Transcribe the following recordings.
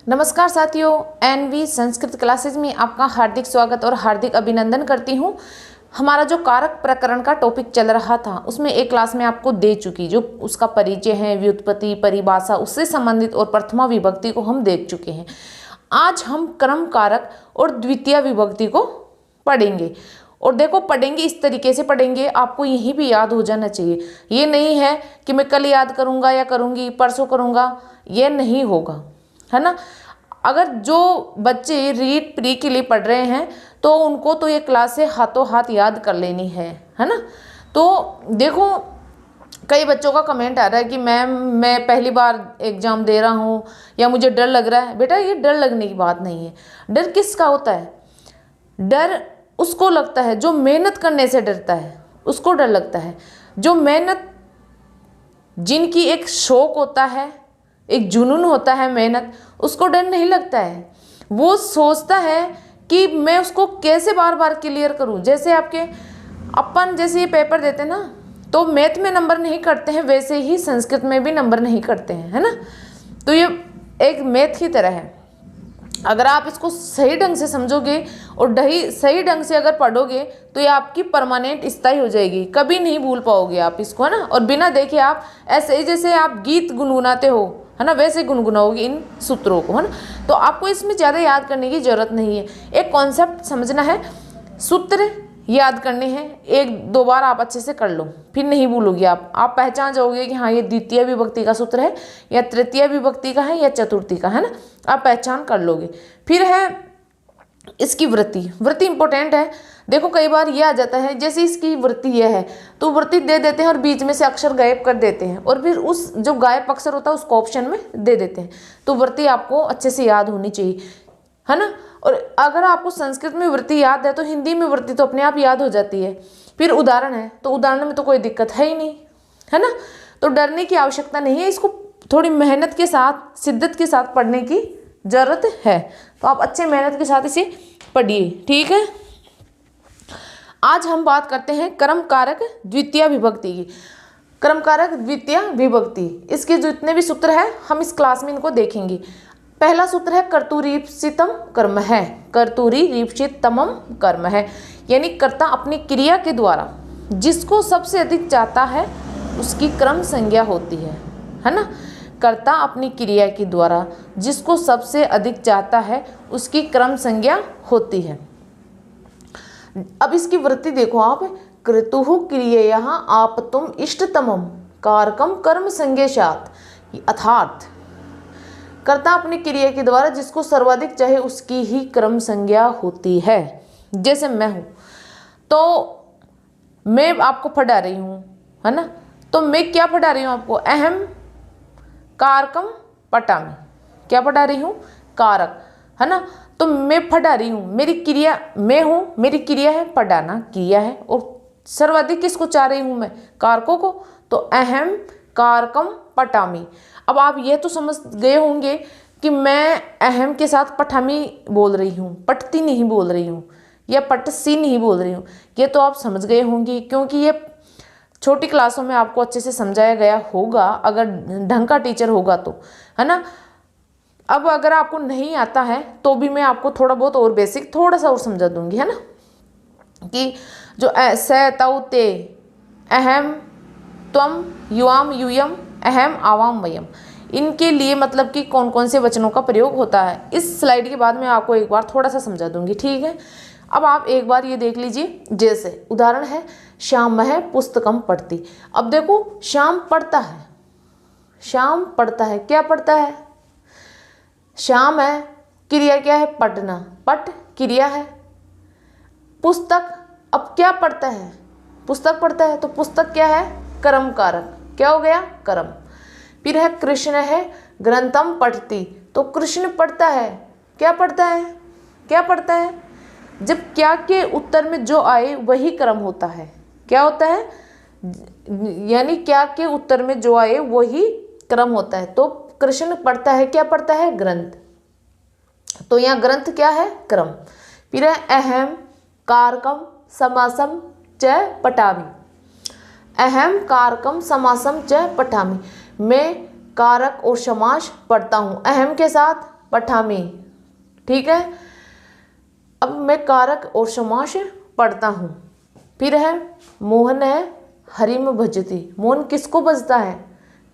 नमस्कार साथियों, N V Sanskrit classes में आपका हार्दिक स्वागत और हार्दिक अभिनंदन करती हूँ। हमारा जो कारक प्रकरण का टॉपिक चल रहा था उसमें एक क्लास में आपको दे चुकी, जो उसका परिचय है, व्युत्पत्ति, परिभाषा, उससे संबंधित और प्रथमा विभक्ति को हम देख चुके हैं। आज हम क्रम कारक और द्वितीय विभक्ति को पढ़ेंगे। और देखो, पढ़ेंगे इस तरीके से पढ़ेंगे, आपको यही भी याद हो जाना चाहिए। ये नहीं है कि मैं कल याद करूँगा या करूँगी, परसों करूँगा, ये नहीं होगा, है ना। अगर जो बच्चे रीड प्री के लिए पढ़ रहे हैं तो उनको तो ये क्लास से हाथों हाथ याद कर लेनी है ना। तो देखो, कई बच्चों का कमेंट आ रहा है कि मैम मैं पहली बार एग्ज़ाम दे रहा हूँ या मुझे डर लग रहा है। बेटा, ये डर लगने की बात नहीं है। डर किसका होता है? डर उसको लगता है जो मेहनत करने से डरता है, उसको डर लगता है। जो मेहनत, जिनकी एक शौक होता है, एक जुनून होता है मेहनत, उसको डर नहीं लगता है। वो सोचता है कि मैं उसको कैसे बार बार क्लियर करूं। जैसे अपन जैसे ये पेपर देते हैं ना, तो मैथ में नंबर नहीं करते हैं, वैसे ही संस्कृत में भी नंबर नहीं करते हैं, है ना। तो ये एक मैथ की तरह है। अगर आप इसको सही ढंग से समझोगे और सही ढंग से अगर पढ़ोगे तो ये आपकी परमानेंट स्थायी हो जाएगी, कभी नहीं भूल पाओगे आप इसको, है ना। और बिना देखे आप ऐसे ही, जैसे आप गीत गुनगुनाते हो, है ना, वैसे गुनगुनाओगे इन सूत्रों को, है ना। तो आपको इसमें ज़्यादा याद करने की ज़रूरत नहीं है। एक कॉन्सेप्ट समझना है, सूत्र याद करने हैं, एक दो बार आप अच्छे से कर लो, फिर नहीं भूलोगे आप पहचान जाओगे कि हाँ, ये द्वितीय विभक्ति का सूत्र है या तृतीय विभक्ति का है या चतुर्थी का, है ना। आप पहचान कर लोगे। फिर है इसकी वृत्ति इंपॉर्टेंट है। देखो, कई बार ये आ जाता है, जैसे इसकी वृत्ति यह है तो वृत्ति दे देते हैं और बीच में से अक्षर गायब कर देते हैं, और फिर उस जो गायब अक्षर होता है उसको ऑप्शन में दे देते हैं। तो वृत्ति आपको अच्छे से याद होनी चाहिए, है ना। और अगर आपको संस्कृत में वृत्ति याद है तो हिंदी में वृत्ति तो अपने आप याद हो जाती है। फिर उदाहरण है, तो उदाहरण में तो कोई दिक्कत है ही नहीं, है ना। तो डरने की आवश्यकता नहीं है, इसको थोड़ी मेहनत के साथ, शिद्दत के साथ पढ़ने की ज़रूरत है। तो आप अच्छे मेहनत के साथ इसे पढ़िए, ठीक है। आज हम बात करते हैं क्रम कारक द्वितीय विभक्ति की। क्रम कारक द्वितीय विभक्ति, इसके जितने भी सूत्र हैं हम इस क्लास में इनको देखेंगे। पहला सूत्र है कर्तुरीप्सितम कर्म है। कर्तुरीप्सितमम कर्म है, यानी कर्ता अपनी क्रिया के द्वारा जिसको सबसे अधिक चाहता है उसकी क्रम संज्ञा होती है ना। कर्ता अपनी क्रिया के द्वारा जिसको सबसे अधिक चाहता है उसकी क्रम संज्ञा होती है। अब इसकी वृत्ति देखो आप, क्रतुः क्रियया आप तुम इष्टतमम कारकम कर्म संज्ञेशात, अर्थात कर्ता अपनी क्रिया के द्वारा जिसको सर्वाधिक चाहे उसकी ही क्रम संज्ञा होती है। जैसे मैं हूँ तो मैं आपको पढ़ा रही हूँ, है ना। तो मैं क्या पढ़ा रही हूँ आपको? अहम कारकम पठामि। क्या पढ़ा रही हूँ? कारक, है ना। तो मैं पढ़ा रही हूँ, मेरी क्रिया मैं हूँ, मेरी क्रिया है पढ़ाना, किया है, और सर्वाधिक किसको चाह रही हूँ मैं? कारकों को। तो अहम कारकम पठामि। अब आप ये तो समझ गए होंगे कि मैं अहम के साथ पठामी बोल रही हूँ, पठती नहीं बोल रही हूँ, या पटसी नहीं बोल रही हूँ। ये तो आप समझ गए होंगे, क्योंकि ये छोटी क्लासों में आपको अच्छे से समझाया गया होगा, अगर ढंग का टीचर होगा तो, है ना। अब अगर आपको नहीं आता है तो भी मैं आपको थोड़ा बहुत और बेसिक थोड़ा सा और समझा दूंगी, है ना। कि जो स तौ ते, अहम त्वम युवाम यूयम, अहम आवाम वयम, इनके लिए मतलब कि कौन कौन से वचनों का प्रयोग होता है, इस स्लाइड के बाद मैं आपको एक बार थोड़ा सा समझा दूंगी, ठीक है। अब आप एक बार ये देख लीजिए। जैसे उदाहरण है, श्याम है पुस्तकम पढ़ती। अब देखो, श्याम पढ़ता है, श्याम पढ़ता है, क्या पढ़ता है? श्याम है, क्रिया क्या है? पढ़ना, पठ क्रिया है। पुस्तक, अब क्या पढ़ता है? पुस्तक पढ़ता है, तो पुस्तक क्या है? कर्म कारक, क्या हो गया? कर्म। फिर है कृष्ण है ग्रंथम पठती, तो कृष्ण पढ़ता है, क्या पढ़ता है? क्या पढ़ता है? जब क्या के उत्तर में जो आए वही कर्म होता है। क्या होता है? यानी क्या के उत्तर में जो आए वही कर्म होता है। तो कृष्ण पढ़ता है, क्या पढ़ता है? ग्रंथ। तो यहाँ ग्रंथ क्या है? क्रम। फिर है अहम कारकम समासम च पठामि। अहम कारकम समासम च पठामि, मैं कारक और समास पढ़ता हूँ। अहम के साथ पठामी। ठीक है, अब मैं कारक और समास पढ़ता हूँ। फिर है मोहन है हरिम भजती। मोहन किसको भजता है?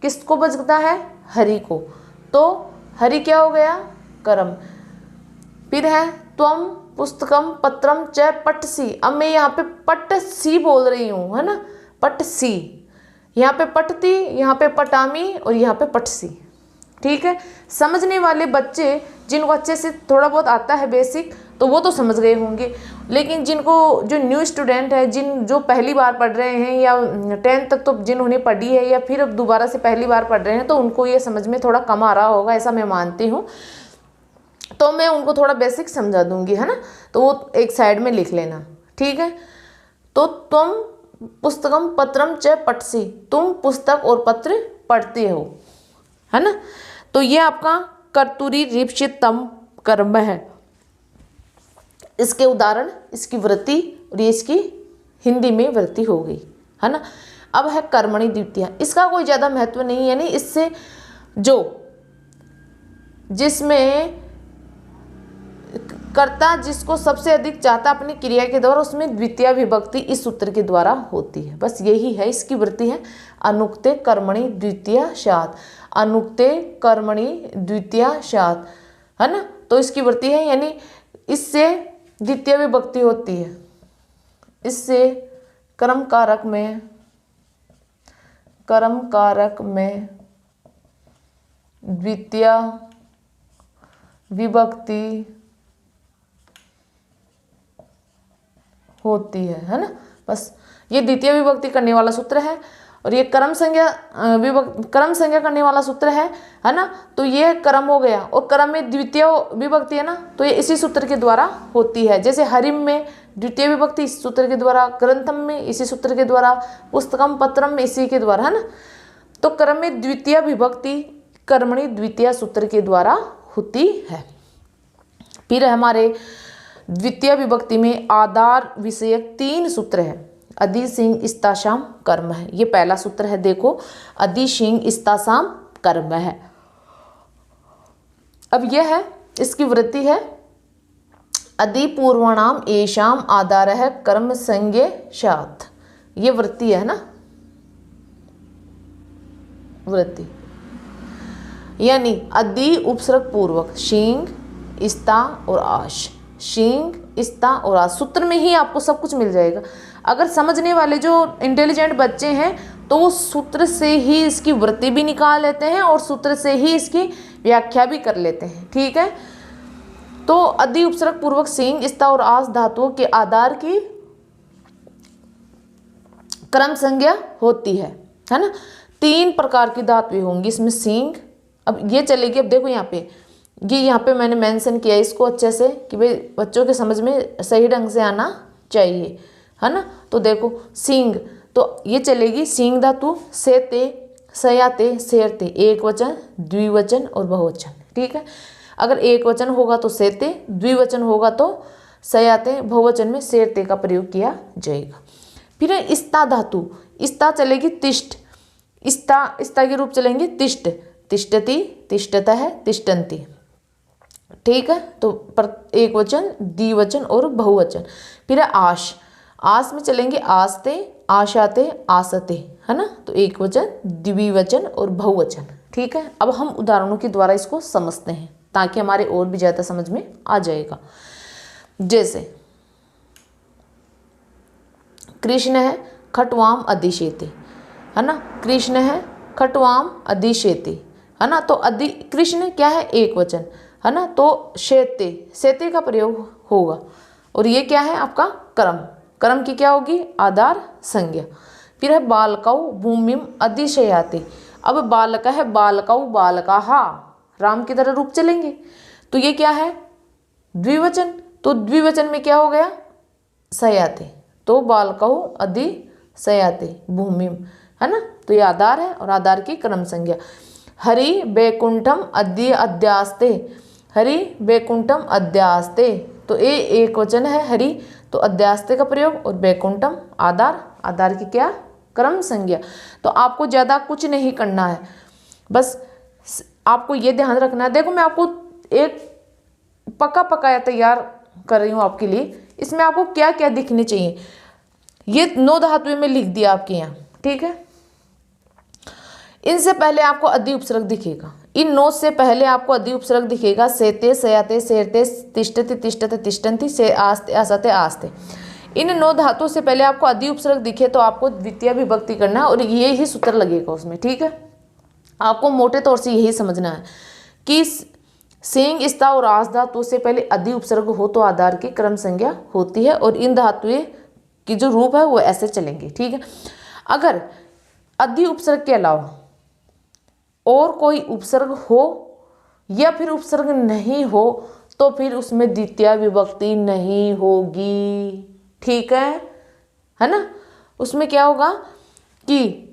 किसको भजता है? हरि को। तो हरि क्या हो गया? कर्म। फिर है त्वम पुस्तकम पत्रम च पटसी। अब मैं यहाँ पे पटसी बोल रही हूँ, है ना, पटसी। यहाँ पे पटती, यहाँ पे पटामी और यहाँ पे पटसी। ठीक है, समझने वाले बच्चे जिनको अच्छे से थोड़ा बहुत आता है बेसिक, तो वो तो समझ गए होंगे। लेकिन जिनको, जो न्यू स्टूडेंट है, जो पहली बार पढ़ रहे हैं या 10th तक तो जिन्होंने पढ़ी है या फिर अब दोबारा से पहली बार पढ़ रहे हैं, तो उनको ये समझ में थोड़ा कम आ रहा होगा, ऐसा मैं मानती हूँ। तो मैं उनको थोड़ा बेसिक समझा दूंगी, है ना। तो वो एक साइड में लिख लेना। ठीक है, तो तुम पुस्तकम पत्रम च पटसी, तुम पुस्तक और पत्र पढ़ते हो, है ना। तो ये आपका कर्तुरी रिप्सितम कर्म है। इसके उदाहरण, इसकी वृत्ति और ये इसकी हिंदी में वृत्ति हो गई, है ना। अब है कर्मणि द्वितीया। इसका कोई ज़्यादा महत्व नहीं है, यानी इससे जिसमें कर्ता जिसको सबसे अधिक चाहता अपनी क्रिया के द्वारा, उसमें द्वितीय विभक्ति इस सूत्र के द्वारा होती है। बस यही है इसकी वृत्ति है। अनुक्ते कर्मणि द्वितीय स्यात्, अनुक्ते कर्मणि द्वितीय स्यात्, है ना। तो इसकी वृत्ति है, यानी इससे द्वितीय विभक्ति होती है, इससे कर्म कारक में द्वितीय विभक्ति होती है ना। बस ये द्वितीय विभक्ति करने वाला सूत्र है और ये कर्म संज्ञा करने वाला सूत्र है ना। तो ये कर्म हो गया और कर्म में द्वितीय विभक्ति है ना, तो ये इसी सूत्र के द्वारा होती है। जैसे हरिम में द्वितीय विभक्ति इस सूत्र के द्वारा, ग्रंथम में इसी सूत्र के द्वारा, पुस्तकम पत्रम में इसी के द्वारा, है ना। तो कर्म में द्वितीय विभक्ति कर्मणि द्वितीय सूत्र के द्वारा होती है। फिर हमारे द्वितीय विभक्ति में आधार विषयक 3 सूत्र है। अदि सिंह इस्ताशाम कर्म है, ये पहला सूत्र है। देखो, अदि सिंह इस्ताशाम कर्म है। अब यह है, इसकी वृत्ति है अदि पूर्वणाम एशाम आधार है कर्म संज्ञे स्यात्। ये वृत्ति है ना, वृत्ति यानी अदि उपसर्ग पूर्वक सिंह इस्ता और आश, सिंह इस्ता और आश सूत्र में ही आपको सब कुछ मिल जाएगा। अगर समझने वाले जो इंटेलिजेंट बच्चे हैं तो वो सूत्र से ही इसकी वृत्ति भी निकाल लेते हैं और सूत्र से ही इसकी व्याख्या भी कर लेते हैं। ठीक है, तो अदि उपसर्ग पूर्वक सिंह इस्ता और आश धातुओं के आधार की क्रम संज्ञा होती है ना। 3 प्रकार की धातुएं होंगी इसमें सिंह। अब ये चलेगी, अब देखो यहाँ पे मैंने मेंशन किया इसको अच्छे से कि भाई बच्चों के समझ में सही ढंग से आना चाहिए, है ना। तो देखो सिंह, तो ये चलेगी सिंह धातु, सेते, सयाते, शेरते, एक वचन, द्विवचन और बहुवचन। ठीक है, अगर एक वचन होगा तो सेते, द्विवचन होगा तो सयाते, बहुवचन में शेरते का प्रयोग किया जाएगा। फिर है इस्ता धातु, इस्ता चलेगी तिष्ठ, इस्ता के रूप चलेंगे तिष्ठ, तिष्ठति, तिष्ठतः, तिष्ठन्ति। ठीक है, तो एक वचन, द्विवचन और बहुवचन। फिर है आश, आस में चलेंगे आस्ते, आशाते, आसते, है ना। तो एक वचन, द्विवचन और बहुवचन। ठीक है, अब हम उदाहरणों के द्वारा इसको समझते हैं ताकि हमारे और भी ज़्यादा समझ में आ जाएगा। जैसे कृष्ण है खट्वाम अधिशेते, है ना। कृष्ण है खट्वाम अधिशेते, है ना। तो कृष्ण क्या है? एक वचन, है ना। तो शेते, शेते का प्रयोग होगा और ये क्या है आपका कर्म, कर्म की क्या होगी? आधार संज्ञा। फिर है बालकौ भूमिम अधिशयाते। अब बालक है बालकौ बालकाहा, राम की तरह रूप चलेंगे। तो ये क्या है? द्विवचन, तो द्विवचन में क्या हो गया? शयाते, तो बालकौ अधिशयाते भूमिम, है ना। तो ये आधार है और आधार की कर्म संज्ञा। हरि बैकुंठम अद्य अध्यास्ते, हरि बैकुंठम अध्यास्ते, तो ये एक वचन है हरि, तो अध्यास्ते का प्रयोग और बैकुंठम आधार, आधार की क्या? कर्म संज्ञा। तो आपको ज़्यादा कुछ नहीं करना है, बस आपको ये ध्यान रखना है। देखो मैं आपको एक पका पकाया तैयार कर रही हूँ आपके लिए। इसमें आपको क्या क्या दिखने चाहिए, ये 9 धातुएं में लिख दिया आपके यहाँ, ठीक है। इनसे पहले आपको अधि उपसर्ग दिखेगा, इन 9 से पहले आपको अधि उपसर्ग दिखेगा। सेते, सयाते, सेरते, तिष्ठते, तिष्ठते, तिष्ठन्ति, से आस्ते, आसते, आस्ते। इन 9 धातुओं से पहले आपको अधि उपसर्ग दिखे तो आपको द्वितीय विभक्ति करना है और ये ही सूत्र लगेगा उसमें, ठीक है। आपको मोटे तौर से यही समझना है कि सेंग, स्ता और आस धातुओं से पहले अधि उपसर्ग हो तो आधार की क्रम संज्ञा होती है और इन धातुएं की जो रूप है वो ऐसे चलेंगे, ठीक है। अगर अधि उपसर्ग के अलावा और कोई उपसर्ग हो या फिर उपसर्ग नहीं हो तो फिर उसमें द्वितीय विभक्ति नहीं होगी, ठीक है ना। उसमें क्या होगा कि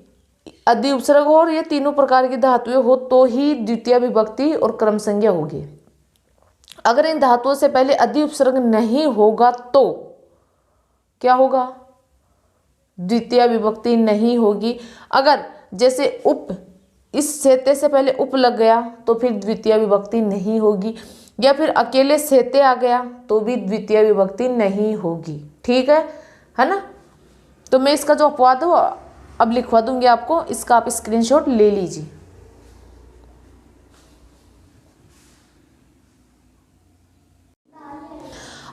अधि उपसर्ग हो और ये तीनों प्रकार की धातुएं हो तो ही द्वितीय विभक्ति और क्रम संज्ञा होगी। अगर इन धातुओं से पहले अधि उपसर्ग नहीं होगा तो क्या होगा, द्वितीय विभक्ति नहीं होगी। अगर जैसे उप, इस सेते से पहले उप लग गया तो फिर द्वितीय विभक्ति नहीं होगी, या फिर अकेले सेते आ गया तो भी द्वितीय विभक्ति नहीं होगी, ठीक है ना। तो मैं इसका जो अपवाद है अब लिखवा दूंगी आपको, इसका आप स्क्रीनशॉट ले लीजिए।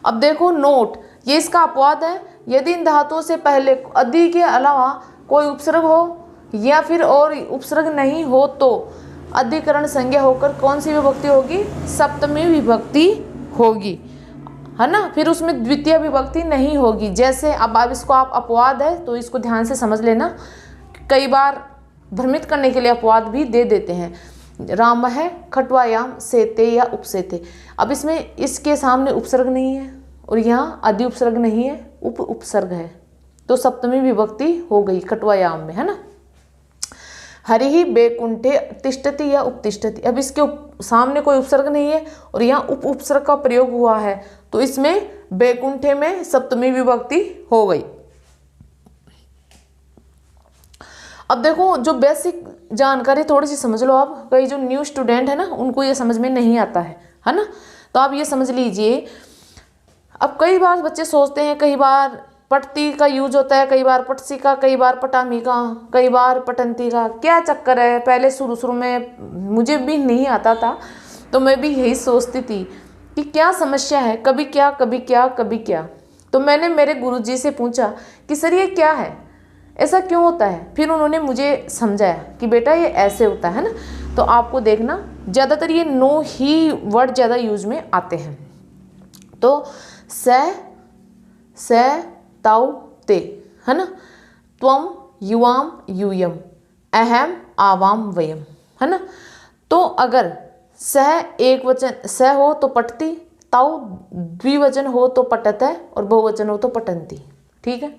अब देखो नोट, ये इसका अपवाद है। यदि इन धातुओं से पहले अधि के अलावा कोई उपसर्ग हो या फिर और उपसर्ग नहीं हो तो अधिकरण संज्ञा होकर कौन सी विभक्ति होगी, सप्तमी विभक्ति होगी, है ना। फिर उसमें द्वितीय विभक्ति नहीं होगी। जैसे अब इसको आप अपवाद है तो इसको ध्यान से समझ लेना, कई बार भ्रमित करने के लिए अपवाद भी दे देते हैं। राम है खटवायाम सेते या उपसेते, अब इसमें इसके सामने उपसर्ग नहीं है और यहाँ अधि उपसर्ग नहीं है, उपसर्ग है, तो सप्तमी विभक्ति हो गई खटवायाम में, है ना। हरिहि बेकुंठे तिष्ठति या उपतिष्ठति, अब इसके सामने कोई उपसर्ग नहीं है और यहाँ उपसर्ग का प्रयोग हुआ है तो इसमें बेकुंठे में सप्तमी विभक्ति हो गई। अब देखो जो बेसिक जानकारी थोड़ी सी समझ लो आप, कई जो न्यू स्टूडेंट है ना उनको ये समझ में नहीं आता है ना, तो आप ये समझ लीजिए। अब कई बार बच्चे सोचते हैं, कई बार पटती का यूज होता है, कई बार पटसी का, कई बार पटामी का, कई बार पटंती का, क्या चक्कर है। पहले शुरू में मुझे भी नहीं आता था तो मैं भी यही सोचती थी कि क्या समस्या है, कभी क्या कभी क्या कभी क्या। तो मैंने मेरे गुरुजी से पूछा कि सर ये क्या है, ऐसा क्यों होता है। फिर उन्होंने मुझे समझाया कि बेटा ये ऐसे होता है ना। तो आपको देखना ज़्यादातर ये 9 ही वर्ड ज़्यादा यूज में आते हैं। तो से ताऊ ते, है ना। त्वम युवाम यूयम, अहम आवाम वयम, है ना। तो अगर सह एक वचन सह हो तो पटती, ताऊ द्विवचन हो तो पटत है और बहुवचन हो तो पटंती, ठीक है।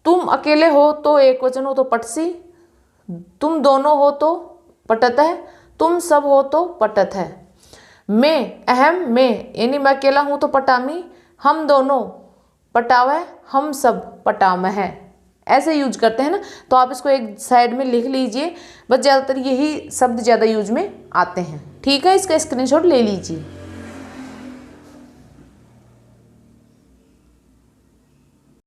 तुम अकेले हो तो एक वचन हो तो पटसी, तुम दोनों हो तो पटत है, तुम सब हो तो पटत है। मैं अहम में यानी मैं अकेला हूँ तो पटामी, हम दोनों पटावे, हम सब पटाम है, ऐसे यूज करते हैं ना। तो आप इसको एक साइड में लिख लीजिए, बस ज़्यादातर यही शब्द ज़्यादा यूज में आते हैं, ठीक है। इसका स्क्रीनशॉट ले लीजिए।